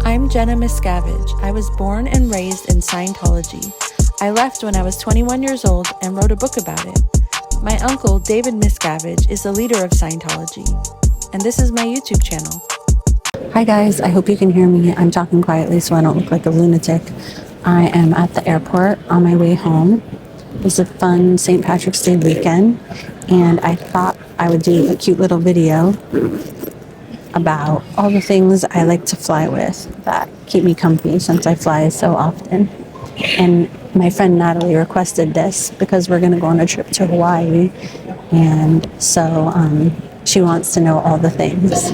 I'm Jenna Miscavige. I was born and raised in Scientology. I left when I was 21 years old and wrote a book about it. My uncle, David Miscavige, is the leader of Scientology, and this is my YouTube channel. Hi guys, I hope you can hear me. I'm talking quietly so I don't look like a lunatic. I am at the airport on my way home. It was a fun St. Patrick's Day weekend, and I thought I would do a cute little video about all the things I like to fly with that keep me comfy since I fly so often. And my friend Natalie requested this because we're going to go on a trip to Hawaii, and so she wants to know all the things.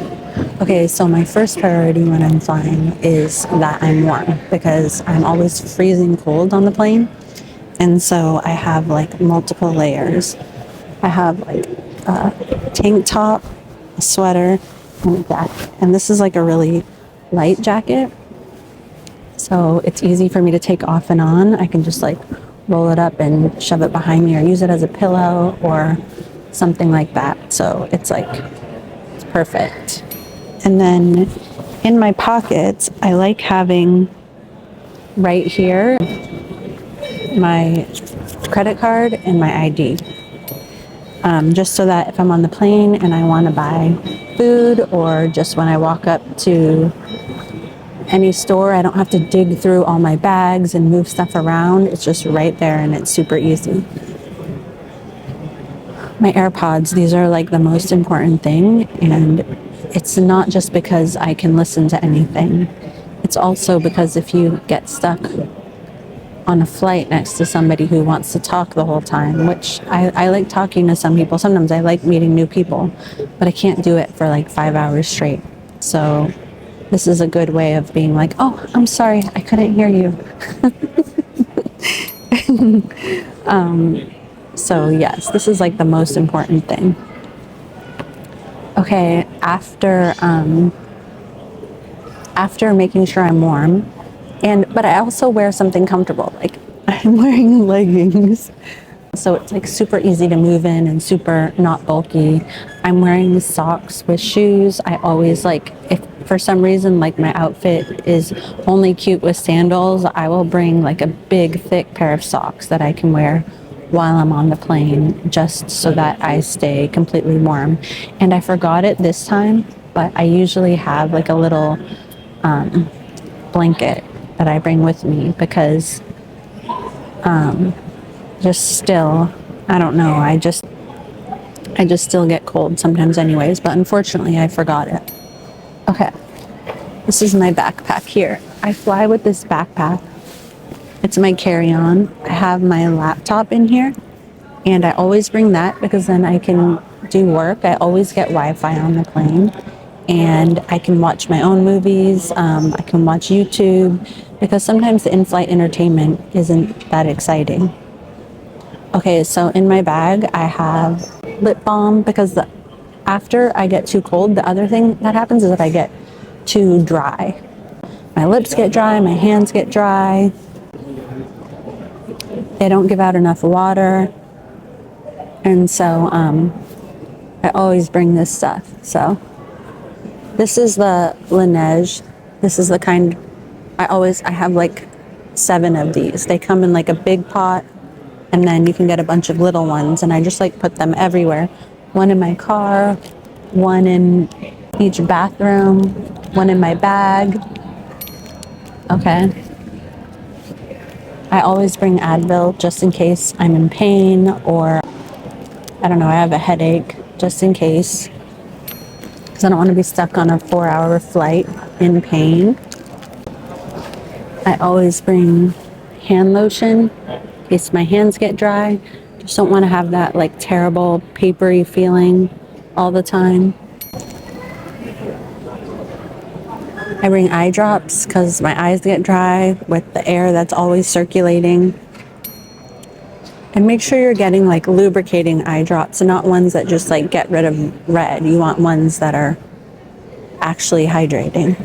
Okay, so my first priority when I'm flying is that I'm warm because I'm always freezing cold on the plane, and so I have like multiple layers. I have like a tank top, a sweater, and a jacket, and this is like a really light jacket, so it's easy for me to take off and on. I can just like roll it up and shove it behind me or use it as a pillow or something like that, so it's perfect. And then in my pockets, I like having right here my credit card and my ID. Just so that if I'm on the plane and I want to buy food, or just when I walk up to any store, I don't have to dig through all my bags and move stuff around. It's just right there and it's super easy. My AirPods, these are like the most important thing, and it's not just because I can listen to anything. It's also because if you get stuck on a flight next to somebody who wants to talk the whole time, which I like talking to some people. Sometimes I like meeting new people, but I can't do it for like 5 hours straight. So this is a good way of being like, oh, I'm sorry, I couldn't hear you. So yes, this is like the most important thing. Okay, after making sure I'm warm, but I also wear something comfortable. Like I'm wearing leggings, so it's like super easy to move in and super not bulky. I'm wearing socks with shoes. I always if for some reason like my outfit is only cute with sandals, I will bring like a big thick pair of socks that I can wear while I'm on the plane, just so that I stay completely warm. And I forgot it this time, but I usually have like a little blanket that I bring with me because just still, I don't know, I just still get cold sometimes anyways, but unfortunately I forgot it. Okay, this is my backpack here. I fly with this backpack. It's my carry-on. I have my laptop in here, and I always bring that because then I can do work. I always get Wi-Fi on the plane, and I can watch my own movies. I can watch YouTube, because sometimes the in-flight entertainment isn't that exciting. Okay, so in my bag, I have lip balm because after I get too cold, the other thing that happens is that I get too dry. My lips get dry, my hands get dry. They don't give out enough water. And so I always bring this stuff. So this is the Laneige. This is the kind I have like 7 of these. They come in like a big pot, and then you can get a bunch of little ones, and I just like put them everywhere. One in my car, one in each bathroom, one in my bag. Okay. I always bring Advil just in case I'm in pain, or I don't know, I have a headache, just in case, because I don't want to be stuck on a 4-hour flight in pain. I always bring hand lotion in case my hands get dry. Just don't want to have that like terrible papery feeling all the time. I bring eye drops because my eyes get dry with the air that's always circulating. And make sure you're getting like lubricating eye drops and not ones that just like get rid of red. You want ones that are actually hydrating.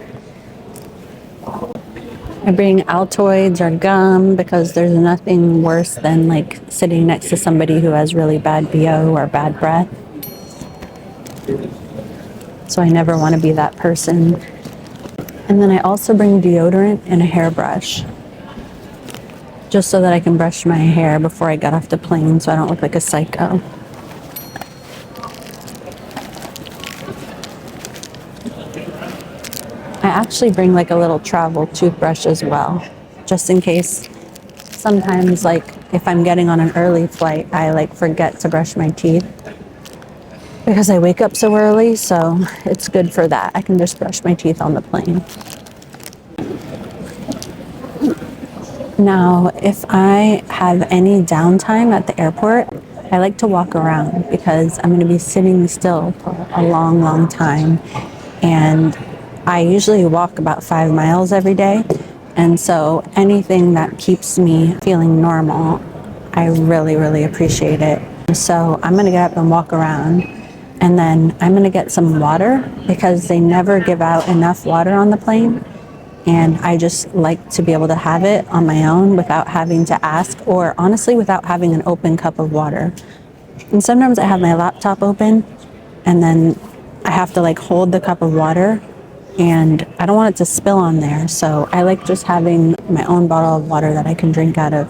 I bring Altoids or gum because there's nothing worse than like sitting next to somebody who has really bad BO or bad breath. So I never want to be that person. And then I also bring deodorant and a hairbrush, just so that I can brush my hair before I get off the plane so I don't look like a psycho. I actually bring like a little travel toothbrush as well, just in case. Sometimes, like, if I'm getting on an early flight, I like forget to brush my teeth because I wake up so early, so it's good for that. I can just brush my teeth on the plane. Now, if I have any downtime at the airport, I like to walk around because I'm going to be sitting still for a long, long time. And I usually walk about 5 miles every day. And so anything that keeps me feeling normal, I really, really appreciate it. So I'm going to get up and walk around. And then I'm going to get some water because they never give out enough water on the plane. And I just like to be able to have it on my own without having to ask, or honestly, without having an open cup of water. And sometimes I have my laptop open and then I have to like hold the cup of water, and I don't want it to spill on there. So I like just having my own bottle of water that I can drink out of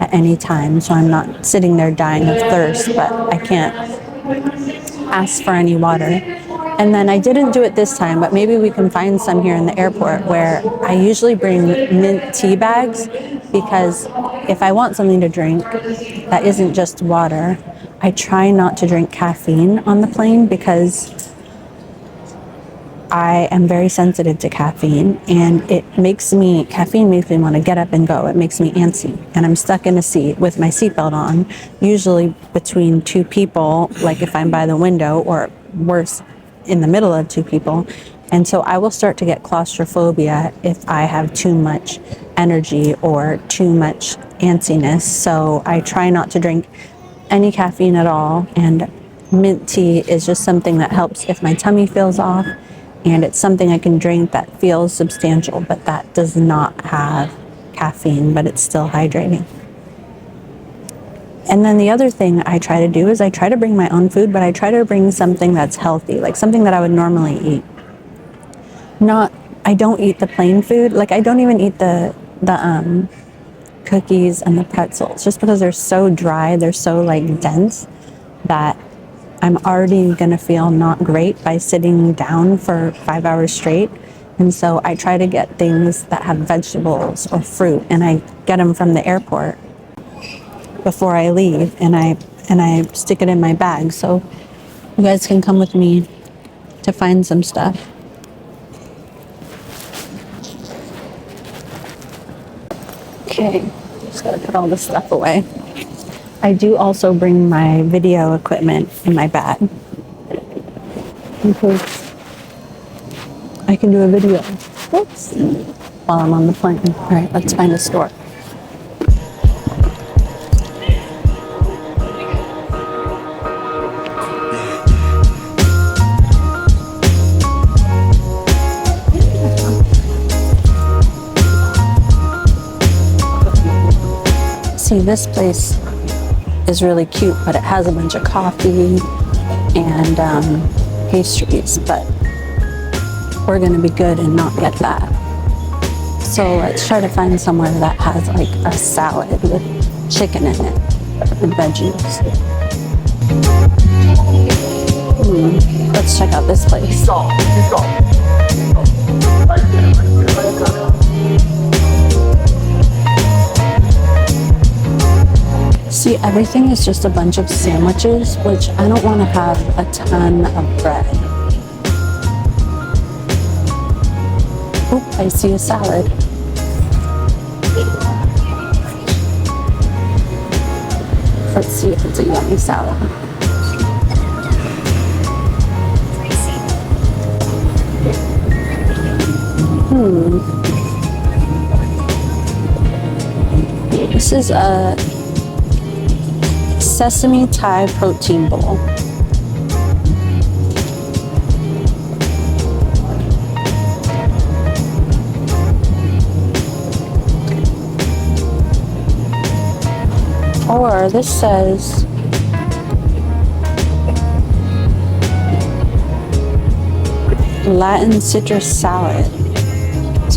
at any time. So I'm not sitting there dying of thirst, but I can't ask for any water. And then I didn't do it this time, but maybe we can find some here in the airport, where I usually bring mint tea bags, because if I want something to drink that isn't just water, I try not to drink caffeine on the plane because I am very sensitive to caffeine, and caffeine makes me want to get up and go. It makes me antsy, and I'm stuck in a seat with my seatbelt on, usually between two people, like if I'm by the window, or worse, in the middle of two people. And so I will start to get claustrophobia if I have too much energy or too much antsiness. So I try not to drink any caffeine at all, and mint tea is just something that helps if my tummy feels off. And it's something I can drink that feels substantial, but that does not have caffeine, but it's still hydrating. And then the other thing I try to do is I try to bring my own food, but I try to bring something that's healthy, like something that I would normally eat. I don't eat the plain food. Like, I don't even eat the cookies and the pretzels, just because they're so dry, they're so like dense, that I'm already going to feel not great by sitting down for 5 hours straight. And so I try to get things that have vegetables or fruit, and I get them from the airport before I leave, and I stick it in my bag so you guys can come with me to find some stuff. Okay, just gotta put all this stuff away. I do also bring my video equipment in my bag in case I can do a video. Whoops. While I'm on the plane. All right, let's find a store. See, this place is really cute, but it has a bunch of coffee and pastries, but we're gonna be good and not get that. So let's try to find somewhere that has like a salad with chicken in it and veggies. Let's check out this place. See, everything is just a bunch of sandwiches, which I don't want to have a ton of bread. Oh, I see a salad. Let's see if it's a yummy salad. This is a sesame Thai protein bowl. Or this says Latin citrus salad.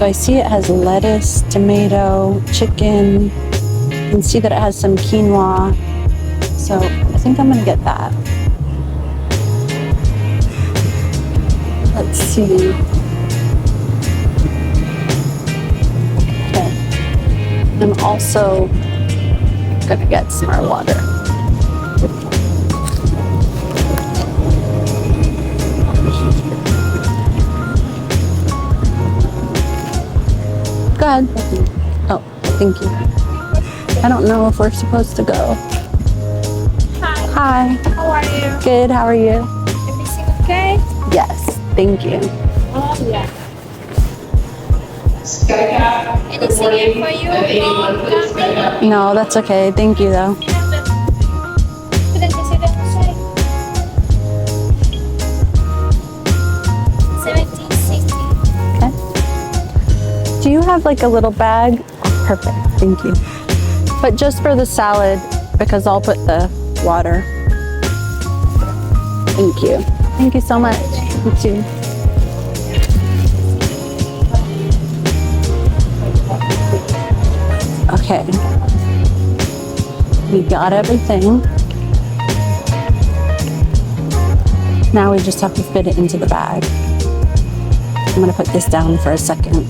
So I see it has lettuce, tomato, chicken. You can see that it has some quinoa. So I think I'm gonna get that. Let's see. Okay. I'm also gonna get some more water. Go ahead. Oh, thank you. I don't know if we're supposed to go. Hi. How are you? Good, how are you? Everything okay? Yes, thank you. Oh, yeah. Anything for you? No, that's okay. Thank you, though. Couldn't you see that outside? 1760. Okay. Do you have like a little bag? Perfect, thank you. But just for the salad, because I'll put the water. Thank you. Thank you so much. You too. Okay. We got everything. Now we just have to fit it into the bag. I'm gonna put this down for a second.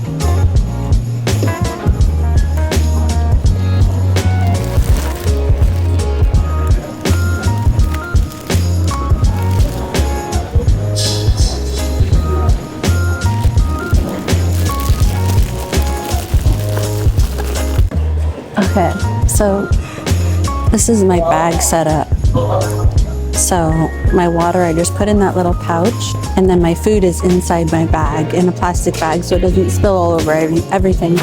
Okay, so this is my bag setup. So my water I just put in that little pouch, and then my food is inside my bag in a plastic bag so it doesn't spill all over everything.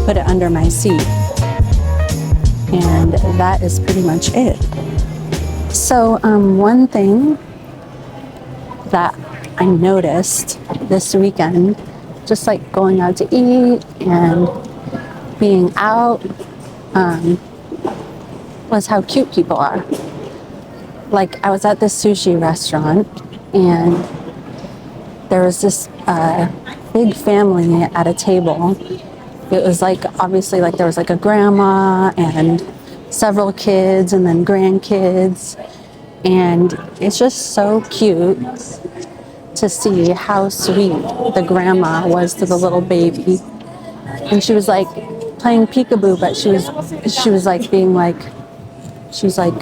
Put it under my seat. And that is pretty much it. So one thing that I noticed this weekend, just like going out to eat and being out, was how cute people are. Like I was at this sushi restaurant and there was this big family at a table. It was like, obviously like there was like a grandma and several kids and then grandkids. And it's just so cute to see how sweet the grandma was to the little baby. And she was like playing peekaboo, but she was like being like, she was like,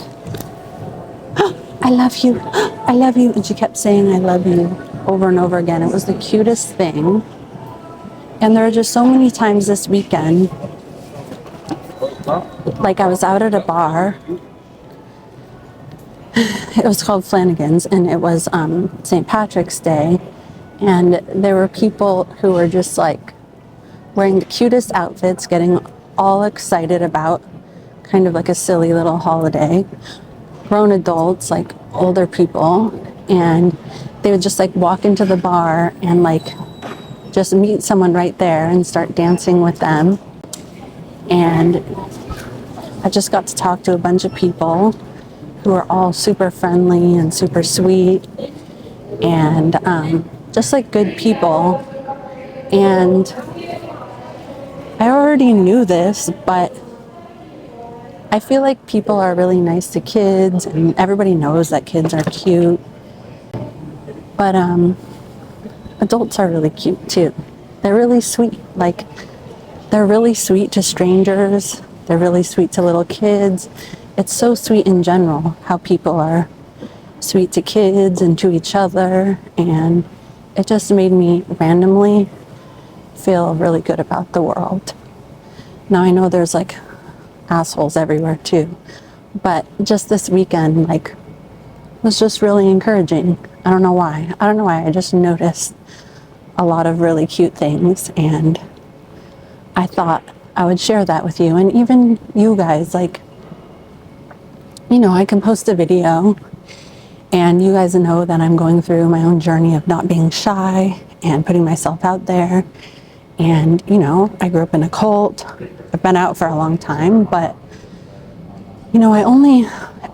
oh, I love you, I love you. And she kept saying, I love you over and over again. It was the cutest thing. And there are just so many times this weekend, like I was out at a bar. It was called Flanagan's, and it was St. Patrick's Day. And there were people who were just like wearing the cutest outfits, getting all excited about kind of like a silly little holiday. Grown adults, like older people, and they would just like walk into the bar and like just meet someone right there and start dancing with them. And I just got to talk to a bunch of people who are all super friendly and super sweet and just like good people. And I already knew this, but I feel like people are really nice to kids and everybody knows that kids are cute. But adults are really cute too. They're really sweet. Like, they're really sweet to strangers. They're really sweet to little kids. It's so sweet in general how people are sweet to kids and to each other. And it just made me randomly feel really good about the world. Now I know there's like assholes everywhere too, but just this weekend like was just really encouraging. I don't know why. I just noticed a lot of really cute things, and I thought I would share that with you. And even you guys, like, you know, I can post a video and you guys know that I'm going through my own journey of not being shy and putting myself out there. And, you know, I grew up in a cult. I've been out for a long time, but, you know, I only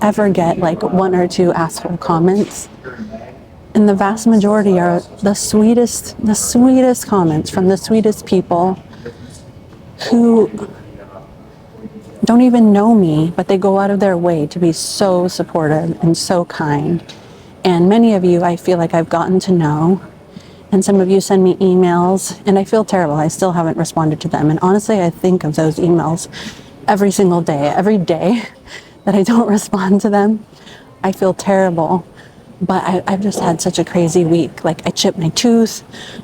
ever get like one or two asshole comments. And the vast majority are the sweetest comments from the sweetest people who don't even know me, but they go out of their way to be so supportive and so kind. And many of you, I feel like I've gotten to know, and some of you send me emails, and I feel terrible. I still haven't responded to them. And honestly, I think of those emails every single day. Every day that I don't respond to them, I feel terrible. But I've just had such a crazy week. Like, I chipped my tooth,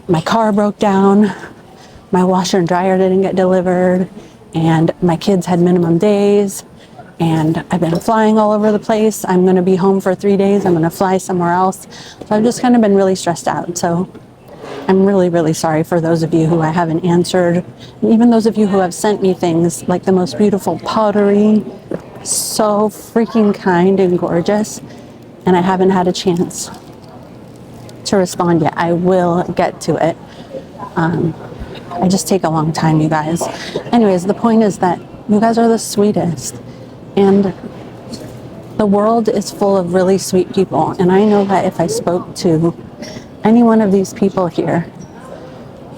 my car broke down, my washer and dryer didn't get delivered, and my kids had minimum days, and I've been flying all over the place. I'm going to be home for 3 days. I'm going to fly somewhere else. So I've just kind of been really stressed out. So I'm really, really sorry for those of you who I haven't answered. And even those of you who have sent me things like the most beautiful pottery, so freaking kind and gorgeous. And I haven't had a chance to respond yet. I will get to it. I just take a long time, you guys. Anyways, the point is that you guys are the sweetest. And the world is full of really sweet people. And I know that if I spoke to any one of these people here,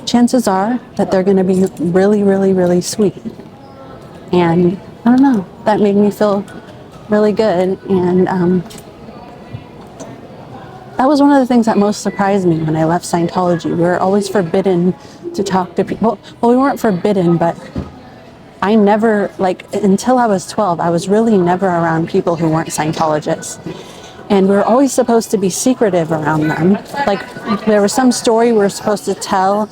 chances are that they're going to be really, really, really sweet. And I don't know, that made me feel really good. And that was one of the things that most surprised me when I left Scientology. We were always forbidden to talk to people. Well, we weren't forbidden, but I never, like, until I was 12, I was really never around people who weren't Scientologists. And we were always supposed to be secretive around them. Like, there was some story we were supposed to tell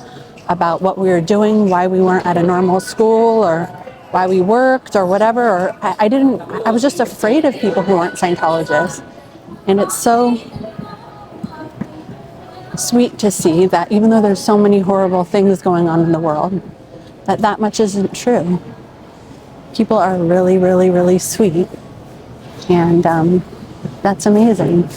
about what we were doing, why we weren't at a normal school, or why we worked, or whatever. Or I was just afraid of people who weren't Scientologists. And it's so sweet to see that even though there's so many horrible things going on in the world, that much isn't true. People are really, really, really sweet. And that's amazing.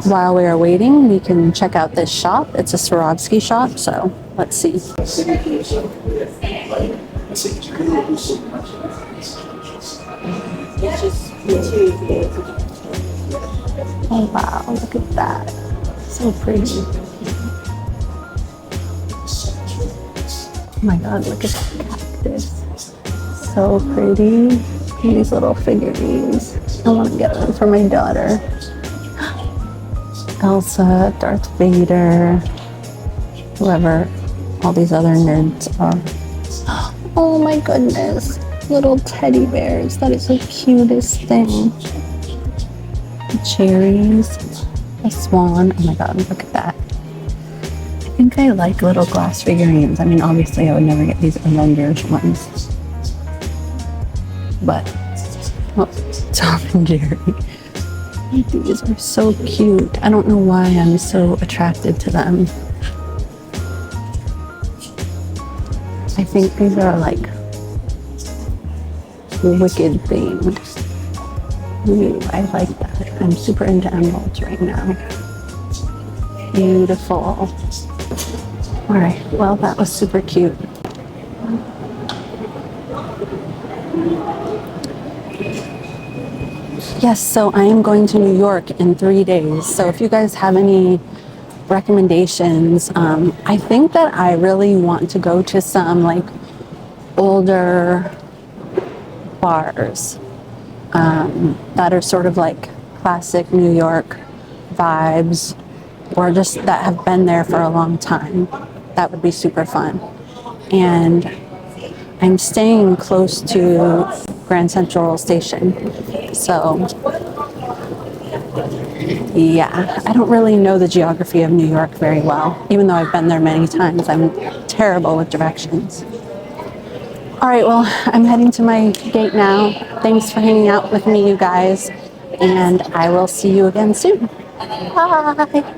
While we are waiting, we can check out this shop. It's a Swarovski shop, so let's see. Oh wow, look at that. So pretty. Oh my god, look at that cactus. So pretty. And these little figurines. I want to get one for my daughter. Elsa, Darth Vader, whoever all these other nerds are. Oh my goodness. Little teddy bears. That is the cutest thing. Cherries. A swan. Oh my god, look at that. I think I like little glass figurines. I mean, obviously I would never get these Avengers ones. But, oh, Tom and Jerry. These are so cute. I don't know why I'm so attracted to them. I think these are like Wicked themed. Ooh, I like that. I'm super into emeralds right now. Beautiful. All right, well, that was super cute. Yes, so I am going to New York in 3 days. So if you guys have any recommendations, I think that I really want to go to some like older bars that are sort of like classic New York vibes, or just that have been there for a long time. That would be super fun. And I'm staying close to Grand Central Station. So, yeah, I don't really know the geography of New York very well. Even though I've been there many times, I'm terrible with directions. All right, well, I'm heading to my gate now. Thanks for hanging out with me, you guys. And I will see you again soon. Bye.